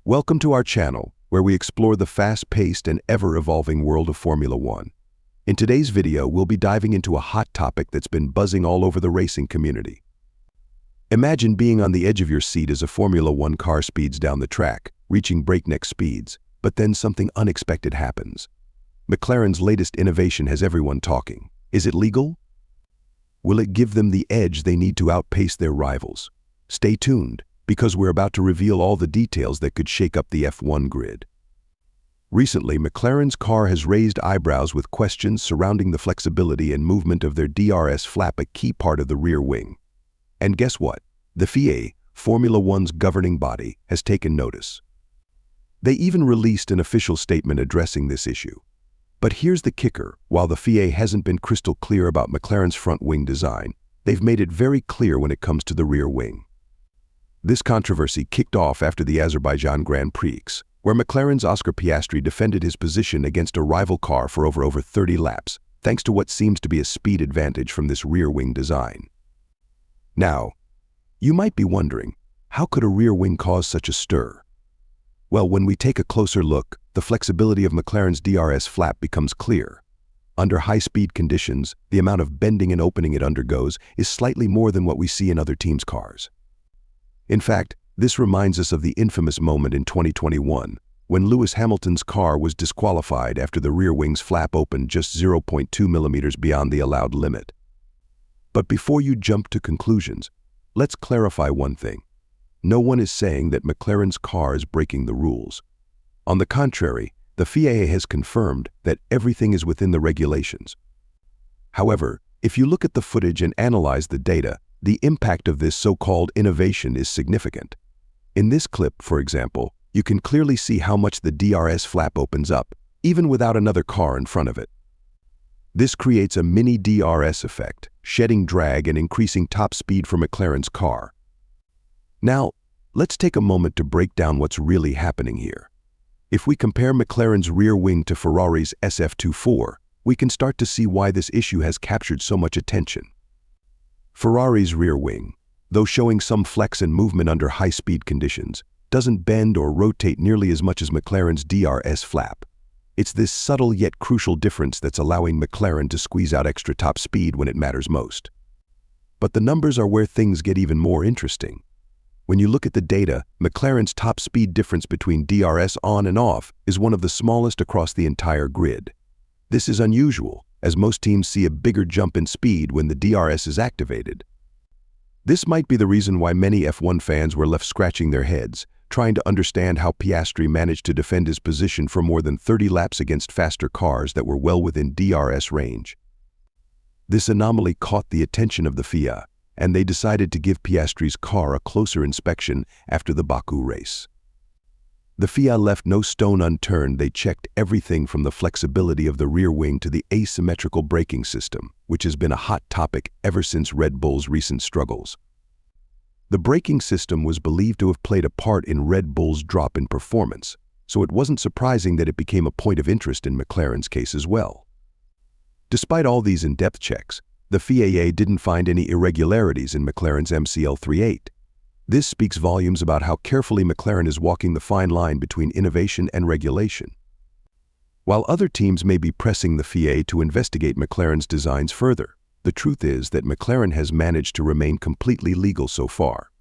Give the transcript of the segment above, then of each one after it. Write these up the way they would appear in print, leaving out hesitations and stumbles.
Welcome to our channel, where we explore the fast-paced and ever-evolving world of Formula One. In today's video, we'll be diving into a hot topic that's been buzzing all over the racing community. Imagine being on the edge of your seat as a Formula One car speeds down the track, reaching breakneck speeds, but then something unexpected happens. McLaren's latest innovation has everyone talking. Is it legal? Will it give them the edge they need to outpace their rivals? Stay tuned, because we're about to reveal all the details that could shake up the F1 grid. Recently, McLaren's car has raised eyebrows with questions surrounding the flexibility and movement of their DRS flap, a key part of the rear wing. And guess what? The FIA, Formula One's governing body, has taken notice. They even released an official statement addressing this issue. But here's the kicker: while the FIA hasn't been crystal clear about McLaren's front wing design, they've made it very clear when it comes to the rear wing. This controversy kicked off after the Azerbaijan Grand Prix, where McLaren's Oscar Piastri defended his position against a rival car for over 30 laps, thanks to what seems to be a speed advantage from this rear wing design. Now, you might be wondering, how could a rear wing cause such a stir? Well, when we take a closer look, the flexibility of McLaren's DRS flap becomes clear. Under high-speed conditions, the amount of bending and opening it undergoes is slightly more than what we see in other teams' cars. In fact, this reminds us of the infamous moment in 2021, when Lewis Hamilton's car was disqualified after the rear wing's flap opened just 0.2 millimeters beyond the allowed limit. But before you jump to conclusions, let's clarify one thing. No one is saying that McLaren's car is breaking the rules. On the contrary, the FIA has confirmed that everything is within the regulations. However, if you look at the footage and analyze the data, the impact of this so-called innovation is significant. In this clip, for example, you can clearly see how much the DRS flap opens up, even without another car in front of it. This creates a mini DRS effect, shedding drag and increasing top speed for McLaren's car. Now, let's take a moment to break down what's really happening here. If we compare McLaren's rear wing to Ferrari's SF24, we can start to see why this issue has captured so much attention. Ferrari's rear wing, though showing some flex and movement under high-speed conditions, doesn't bend or rotate nearly as much as McLaren's DRS flap. It's this subtle yet crucial difference that's allowing McLaren to squeeze out extra top speed when it matters most. But the numbers are where things get even more interesting. When you look at the data, McLaren's top speed difference between DRS on and off is one of the smallest across the entire grid. This is unusual, as most teams see a bigger jump in speed when the DRS is activated. This might be the reason why many F1 fans were left scratching their heads, trying to understand how Piastri managed to defend his position for more than 30 laps against faster cars that were well within DRS range. This anomaly caught the attention of the FIA, and they decided to give Piastri's car a closer inspection after the Baku race. The FIA left no stone unturned. They checked everything from the flexibility of the rear wing to the asymmetrical braking system, which has been a hot topic ever since Red Bull's recent struggles. The braking system was believed to have played a part in Red Bull's drop in performance, so it wasn't surprising that it became a point of interest in McLaren's case as well. Despite all these in-depth checks, the FIA didn't find any irregularities in McLaren's MCL38. This speaks volumes about how carefully McLaren is walking the fine line between innovation and regulation. While other teams may be pressing the FIA to investigate McLaren's designs further, the truth is that McLaren has managed to remain completely legal so far.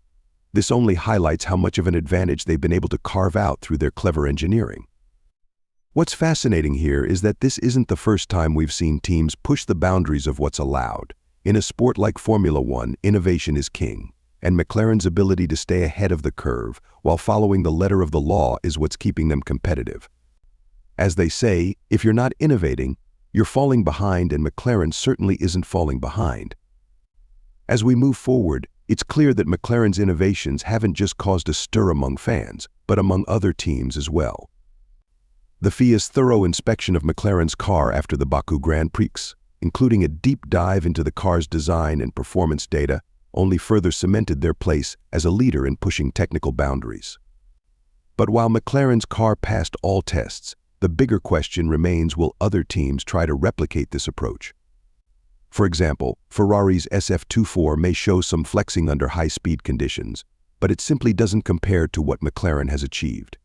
This only highlights how much of an advantage they've been able to carve out through their clever engineering. What's fascinating here is that this isn't the first time we've seen teams push the boundaries of what's allowed. In a sport like Formula One, innovation is king, and McLaren's ability to stay ahead of the curve while following the letter of the law is what's keeping them competitive. As they say, if you're not innovating, you're falling behind, and McLaren certainly isn't falling behind. As we move forward, it's clear that McLaren's innovations haven't just caused a stir among fans, but among other teams as well. The FIA's thorough inspection of McLaren's car after the Baku Grand Prix, including a deep dive into the car's design and performance data, only further cemented their place as a leader in pushing technical boundaries. But while McLaren's car passed all tests, the bigger question remains: will other teams try to replicate this approach? For example, Ferrari's SF24 may show some flexing under high-speed conditions, but it simply doesn't compare to what McLaren has achieved.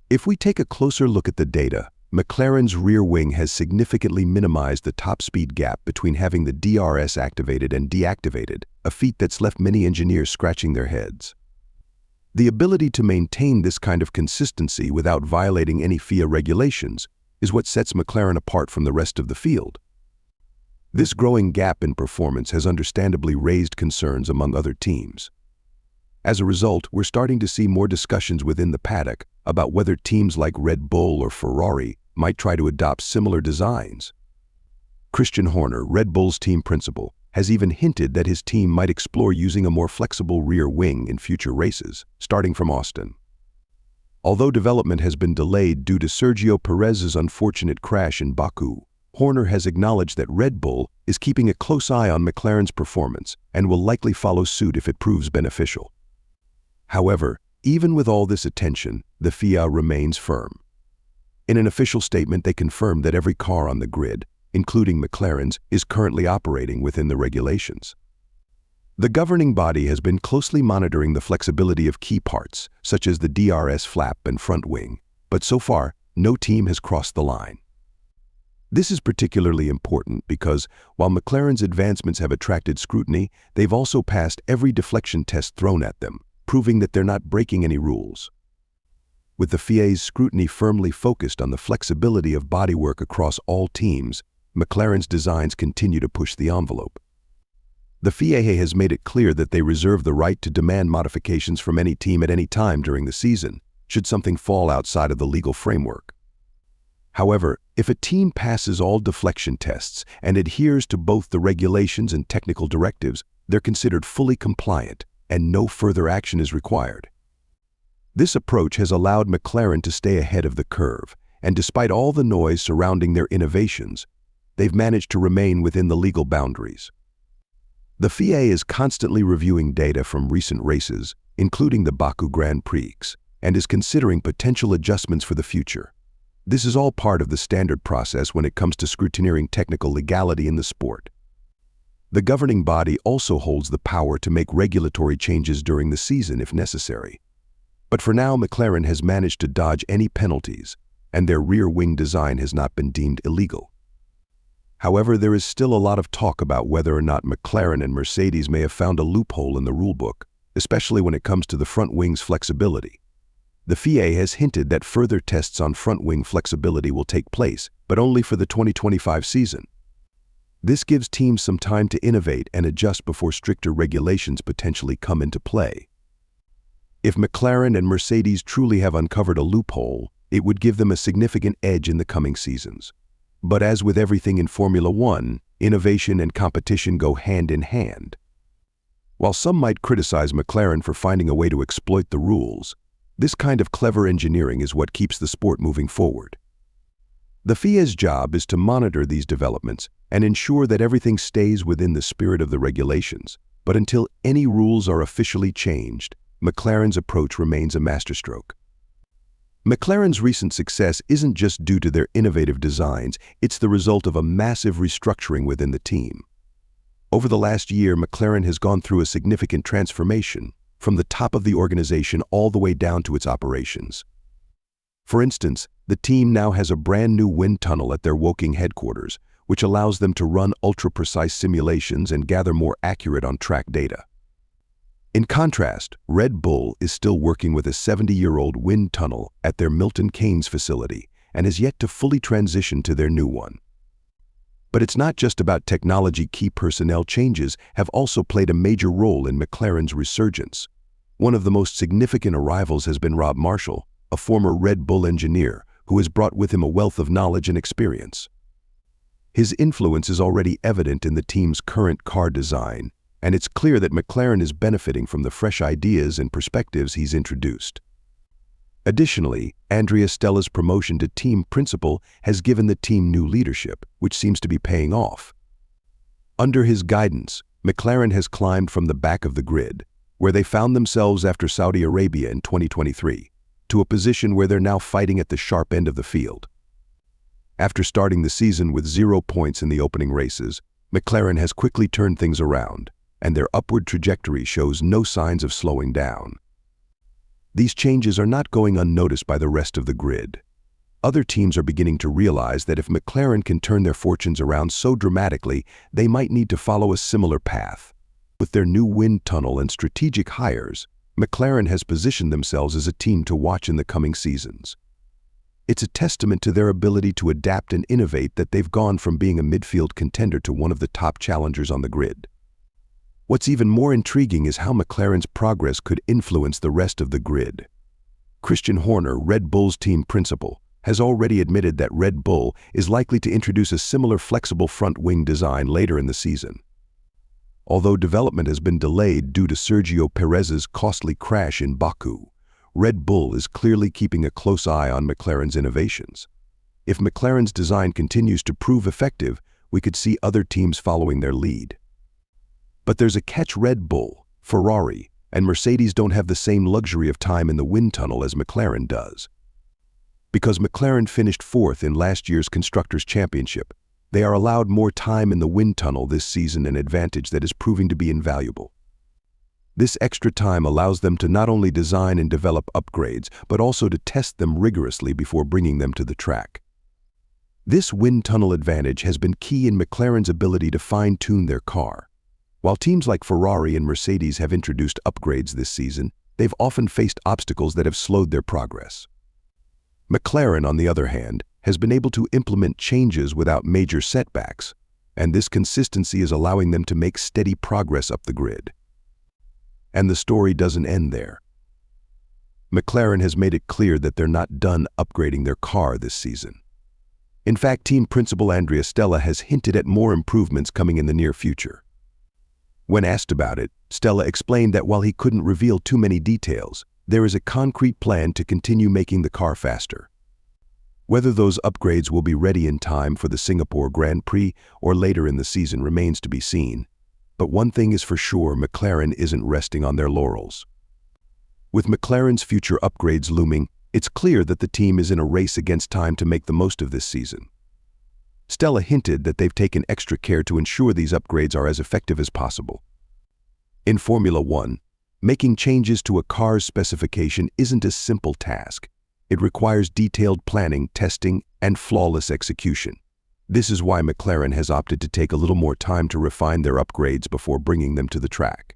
If we take a closer look at the data, McLaren's rear wing has significantly minimized the top speed gap between having the DRS activated and deactivated, a feat that's left many engineers scratching their heads. The ability to maintain this kind of consistency without violating any FIA regulations is what sets McLaren apart from the rest of the field. This growing gap in performance has understandably raised concerns among other teams. As a result, we're starting to see more discussions within the paddock about whether teams like Red Bull or Ferrari might try to adopt similar designs. Christian Horner, Red Bull's team principal, has even hinted that his team might explore using a more flexible rear wing in future races, starting from Austin. Although development has been delayed due to Sergio Perez's unfortunate crash in Baku, Horner has acknowledged that Red Bull is keeping a close eye on McLaren's performance and will likely follow suit if it proves beneficial. However, even with all this attention, the FIA remains firm. In an official statement, they confirmed that every car on the grid, including McLaren's, is currently operating within the regulations. The governing body has been closely monitoring the flexibility of key parts, such as the DRS flap and front wing, but so far, no team has crossed the line. This is particularly important because, while McLaren's advancements have attracted scrutiny, they've also passed every deflection test thrown at them, proving that they're not breaking any rules. With the FIA's scrutiny firmly focused on the flexibility of bodywork across all teams, McLaren's designs continue to push the envelope. The FIA has made it clear that they reserve the right to demand modifications from any team at any time during the season, should something fall outside of the legal framework. However, if a team passes all deflection tests and adheres to both the regulations and technical directives, they're considered fully compliant, and no further action is required. This approach has allowed McLaren to stay ahead of the curve, and despite all the noise surrounding their innovations, they've managed to remain within the legal boundaries. The FIA is constantly reviewing data from recent races, including the Baku Grand Prix, and is considering potential adjustments for the future. This is all part of the standard process when it comes to scrutineering technical legality in the sport. The governing body also holds the power to make regulatory changes during the season if necessary. But for now, McLaren has managed to dodge any penalties, and their rear wing design has not been deemed illegal. However, there is still a lot of talk about whether or not McLaren and Mercedes may have found a loophole in the rulebook, especially when it comes to the front wing's flexibility. The FIA has hinted that further tests on front wing flexibility will take place, but only for the 2025 season. This gives teams some time to innovate and adjust before stricter regulations potentially come into play. If McLaren and Mercedes truly have uncovered a loophole, it would give them a significant edge in the coming seasons. But as with everything in Formula One, innovation and competition go hand in hand. While some might criticize McLaren for finding a way to exploit the rules, this kind of clever engineering is what keeps the sport moving forward. The FIA's job is to monitor these developments and ensure that everything stays within the spirit of the regulations. But until any rules are officially changed, McLaren's approach remains a masterstroke. McLaren's recent success isn't just due to their innovative designs, it's the result of a massive restructuring within the team. Over the last year, McLaren has gone through a significant transformation, from the top of the organization all the way down to its operations. For instance, the team now has a brand new wind tunnel at their Woking headquarters, which allows them to run ultra-precise simulations and gather more accurate on-track data. In contrast, Red Bull is still working with a 70-year-old wind tunnel at their Milton Keynes facility and has yet to fully transition to their new one. But it's not just about technology. Key personnel changes have also played a major role in McLaren's resurgence. One of the most significant arrivals has been Rob Marshall, a former Red Bull engineer who has brought with him a wealth of knowledge and experience. His influence is already evident in the team's current car design, and it's clear that McLaren is benefiting from the fresh ideas and perspectives he's introduced. Additionally, Andrea Stella's promotion to team principal has given the team new leadership, which seems to be paying off. Under his guidance, McLaren has climbed from the back of the grid, where they found themselves after Saudi Arabia in 2023, to a position where they're now fighting at the sharp end of the field. After starting the season with 0 points in the opening races, McLaren has quickly turned things around, and their upward trajectory shows no signs of slowing down. These changes are not going unnoticed by the rest of the grid. Other teams are beginning to realize that if McLaren can turn their fortunes around so dramatically, they might need to follow a similar path. With their new wind tunnel and strategic hires, McLaren has positioned themselves as a team to watch in the coming seasons. It's a testament to their ability to adapt and innovate that they've gone from being a midfield contender to one of the top challengers on the grid. What's even more intriguing is how McLaren's progress could influence the rest of the grid. Christian Horner, Red Bull's team principal, has already admitted that Red Bull is likely to introduce a similar flexible front wing design later in the season. Although development has been delayed due to Sergio Perez's costly crash in Baku, Red Bull is clearly keeping a close eye on McLaren's innovations. If McLaren's design continues to prove effective, we could see other teams following their lead. But there's a catch: Red Bull, Ferrari, and Mercedes don't have the same luxury of time in the wind tunnel as McLaren does. Because McLaren finished fourth in last year's Constructors' Championship, they are allowed more time in the wind tunnel this season, an advantage that is proving to be invaluable. This extra time allows them to not only design and develop upgrades, but also to test them rigorously before bringing them to the track. This wind tunnel advantage has been key in McLaren's ability to fine-tune their car. While teams like Ferrari and Mercedes have introduced upgrades this season, they've often faced obstacles that have slowed their progress. McLaren, on the other hand, has been able to implement changes without major setbacks, and this consistency is allowing them to make steady progress up the grid. And the story doesn't end there. McLaren has made it clear that they're not done upgrading their car this season. In fact, team principal Andrea Stella has hinted at more improvements coming in the near future. When asked about it, Stella explained that while he couldn't reveal too many details, there is a concrete plan to continue making the car faster. Whether those upgrades will be ready in time for the Singapore Grand Prix or later in the season remains to be seen. But one thing is for sure: McLaren isn't resting on their laurels. With McLaren's future upgrades looming, it's clear that the team is in a race against time to make the most of this season. Stella hinted that they've taken extra care to ensure these upgrades are as effective as possible. In Formula One, making changes to a car's specification isn't a simple task. It requires detailed planning, testing, and flawless execution. This is why McLaren has opted to take a little more time to refine their upgrades before bringing them to the track.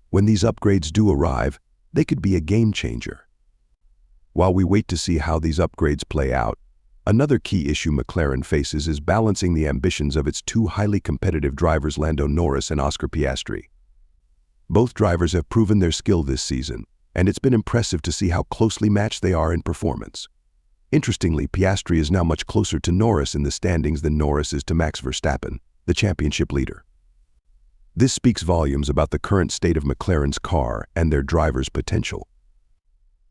When these upgrades do arrive, they could be a game changer. While we wait to see how these upgrades play out, another key issue McLaren faces is balancing the ambitions of its two highly competitive drivers, Lando Norris and Oscar Piastri. Both drivers have proven their skill this season, and it's been impressive to see how closely matched they are in performance. Interestingly, Piastri is now much closer to Norris in the standings than Norris is to Max Verstappen, the championship leader. This speaks volumes about the current state of McLaren's car and their drivers' potential.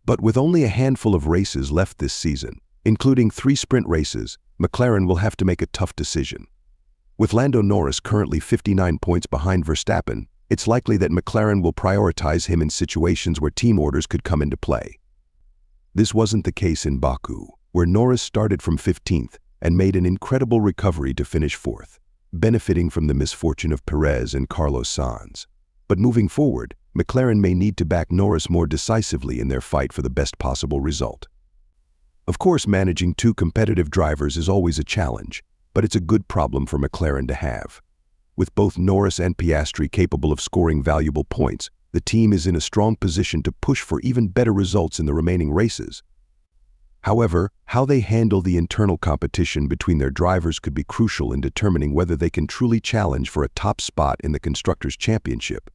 But with only a handful of races left this season, including 3 sprint races, McLaren will have to make a tough decision. With Lando Norris currently 59 points behind Verstappen, it's likely that McLaren will prioritize him in situations where team orders could come into play. This wasn't the case in Baku, where Norris started from 15th and made an incredible recovery to finish 4th, benefiting from the misfortune of Perez and Carlos Sainz. But moving forward, McLaren may need to back Norris more decisively in their fight for the best possible result. Of course, managing 2 competitive drivers is always a challenge, but it's a good problem for McLaren to have. With both Norris and Piastri capable of scoring valuable points, the team is in a strong position to push for even better results in the remaining races. However, how they handle the internal competition between their drivers could be crucial in determining whether they can truly challenge for a top spot in the Constructors' Championship.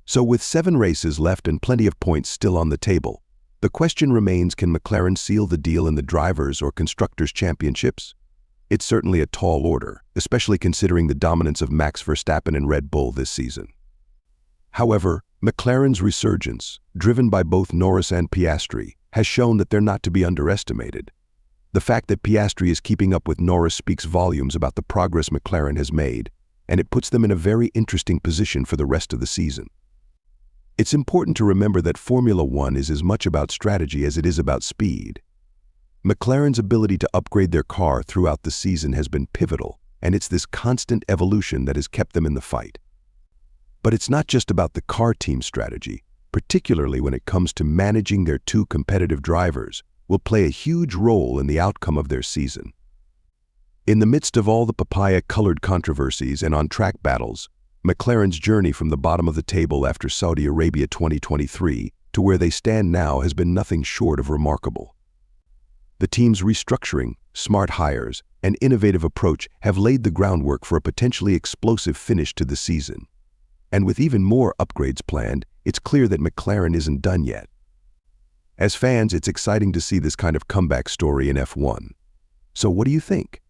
So with 7 races left and plenty of points still on the table, the question remains: can McLaren seal the deal in the Drivers' or Constructors' Championships? It's certainly a tall order, especially considering the dominance of Max Verstappen and Red Bull this season. However, McLaren's resurgence, driven by both Norris and Piastri, has shown that they're not to be underestimated. The fact that Piastri is keeping up with Norris speaks volumes about the progress McLaren has made, and it puts them in a very interesting position for the rest of the season. It's important to remember that Formula One is as much about strategy as it is about speed. McLaren's ability to upgrade their car throughout the season has been pivotal, and it's this constant evolution that has kept them in the fight. But it's not just about the car team strategy. particularly when it comes to managing their two competitive drivers, will play a huge role in the outcome of their season. In the midst of all the papaya-colored controversies and on-track battles, McLaren's journey from the bottom of the table after Saudi Arabia 2023 to where they stand now has been nothing short of remarkable. The team's restructuring, smart hires, and innovative approach have laid the groundwork for a potentially explosive finish to the season. And with even more upgrades planned, it's clear that McLaren isn't done yet. As fans, it's exciting to see this kind of comeback story in F1. So what do you think?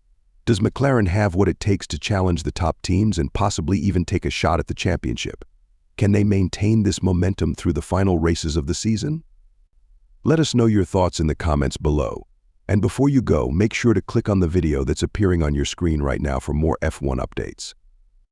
Does McLaren have what it takes to challenge the top teams and possibly even take a shot at the championship? Can they maintain this momentum through the final races of the season? Let us know your thoughts in the comments below. And before you go, make sure to click on the video that's appearing on your screen right now for more F1 updates.